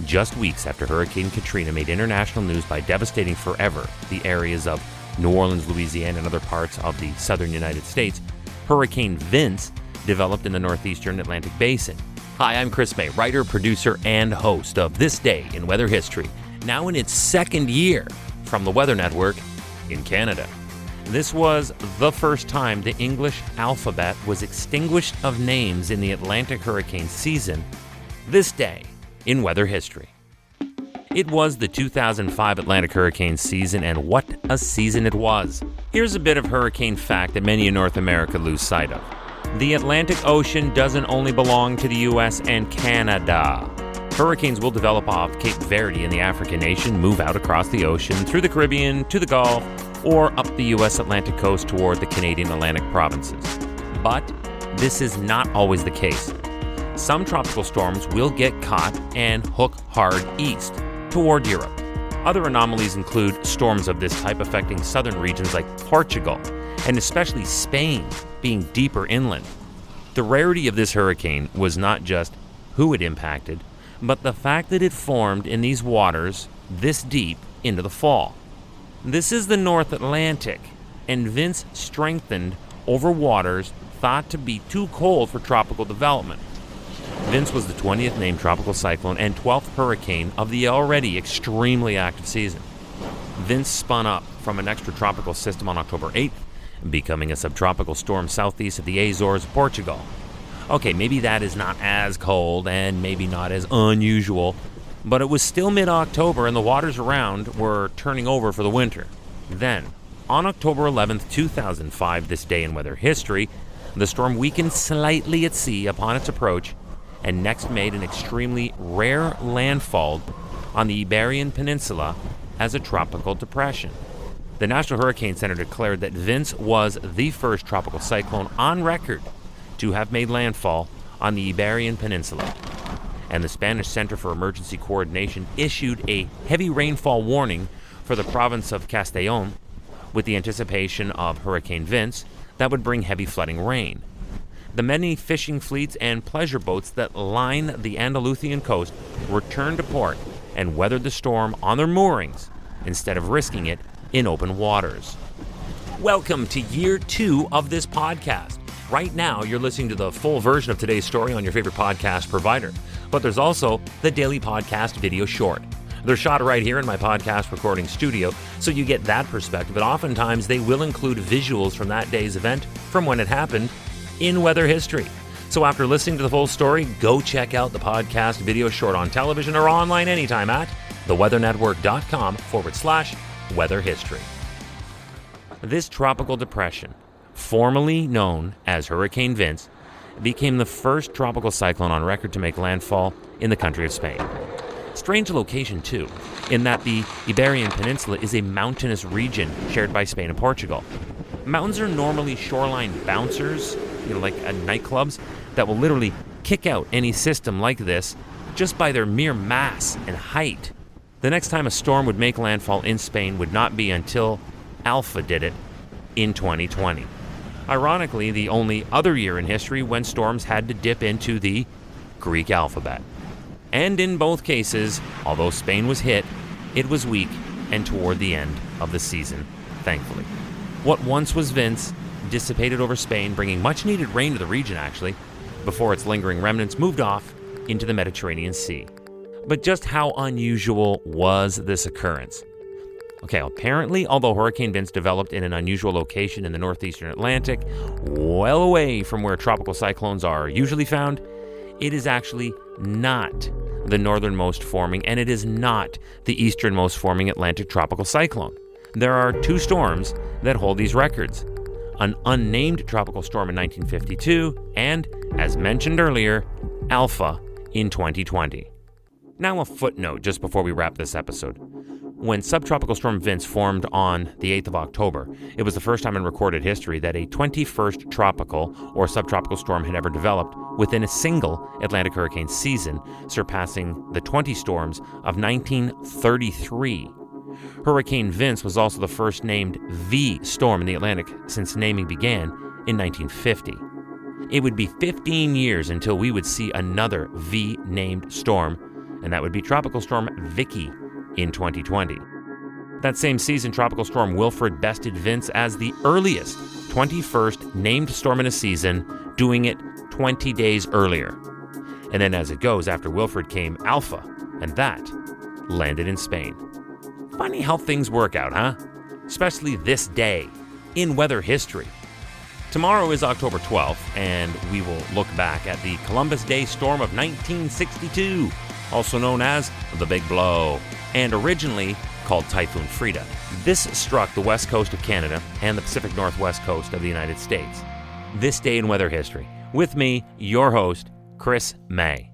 just weeks after Hurricane Katrina made international news by devastating forever the areas of New Orleans, Louisiana, and other parts of the southern United States, Hurricane Vince developed in the northeastern Atlantic Basin. Hi, I'm Chris May, writer, producer, and host of This Day in Weather History, now in its second year from the Weather Network in Canada. This was the first time the English alphabet was extinguished of names in the Atlantic hurricane season. This day in weather history. It was the 2005 Atlantic hurricane season, and what a season it was. Here's a bit of hurricane fact that many in North America lose sight of. The Atlantic Ocean doesn't only belong to the U.S. and Canada. Hurricanes will develop off Cape Verde in the African nation, move out across the ocean, through the Caribbean, to the Gulf, or up the U.S. Atlantic coast toward the Canadian Atlantic provinces. But this is not always the case. Some tropical storms will get caught and hook hard east, toward Europe. Other anomalies include storms of this type affecting southern regions like Portugal, and especially Spain, being deeper inland. The rarity of this hurricane was not just who it impacted, but the fact that it formed in these waters this deep into the fall. This is the North Atlantic, and Vince strengthened over waters thought to be too cold for tropical development. Vince was the 20th named tropical cyclone and 12th hurricane of the already extremely active season. Vince spun up from an extratropical system on October 8th, becoming a subtropical storm southeast of the Azores, Portugal. Okay, maybe that is not as cold and maybe not as unusual, but it was still mid-October and the waters around were turning over for the winter. Then, on October 11th, 2005, this day in weather history, the storm weakened slightly at sea upon its approach and next made an extremely rare landfall on the Iberian Peninsula as a tropical depression. The National Hurricane Center declared that Vince was the first tropical cyclone on record to have made landfall on the Iberian Peninsula. And the Spanish Center for Emergency Coordination issued a heavy rainfall warning for the province of Castellón with the anticipation of Hurricane Vince that would bring heavy flooding rain. The many fishing fleets and pleasure boats that line the Andalusian coast returned to port and weathered the storm on their moorings instead of risking it in open waters. Welcome to year 2 of this podcast. Right now, you're listening to the full version of today's story on your favorite podcast provider, but there's also the daily podcast video short. They're shot right here in my podcast recording studio, so you get that perspective, but oftentimes they will include visuals from that day's event from when it happened in weather history. So after listening to the full story, go check out the podcast video short on television or online anytime at theweathernetwork.com/weather history. This tropical depression, formerly known as Hurricane Vince, became the first tropical cyclone on record to make landfall in the country of Spain. Strange location too, in that the Iberian Peninsula is a mountainous region shared by Spain and Portugal. Mountains are normally shoreline bouncers, like at nightclubs, that will literally kick out any system like this just by their mere mass and height. The next time a storm would make landfall in Spain would not be until Alpha did it in 2020. Ironically, the only other year in history when storms had to dip into the Greek alphabet. And in both cases, although Spain was hit, it was weak and toward the end of the season, thankfully. What once was Vince dissipated over Spain, bringing much-needed rain to the region, actually, before its lingering remnants moved off into the Mediterranean Sea. But just how unusual was this occurrence? Okay, apparently, although Hurricane Vince developed in an unusual location in the northeastern Atlantic, well away from where tropical cyclones are usually found, it is actually not the northernmost forming, and it is not the easternmost forming Atlantic tropical cyclone. There are 2 storms that hold these records. An unnamed tropical storm in 1952, and, as mentioned earlier, Alpha in 2020. Now a footnote just before we wrap this episode. When subtropical storm Vince formed on the 8th of October, it was the first time in recorded history that a 21st tropical or subtropical storm had ever developed within a single Atlantic hurricane season, surpassing the 20 storms of 1933. Hurricane Vince was also the first named V storm in the Atlantic since naming began in 1950. It would be 15 years until we would see another V-named storm, and that would be Tropical Storm Vicky in 2020. That same season, Tropical Storm Wilfred bested Vince as the earliest 21st named storm in a season, doing it 20 days earlier. And then as it goes, after Wilfred came Alpha, and that landed in Spain. Funny how things work out, huh? Especially this day in weather history. Tomorrow is October 12th, and we will look back at the Columbus Day storm of 1962, also known as the Big Blow, and originally called Typhoon Frida. This struck the west coast of Canada and the Pacific Northwest coast of the United States. This day in weather history. With me, your host, Chris May.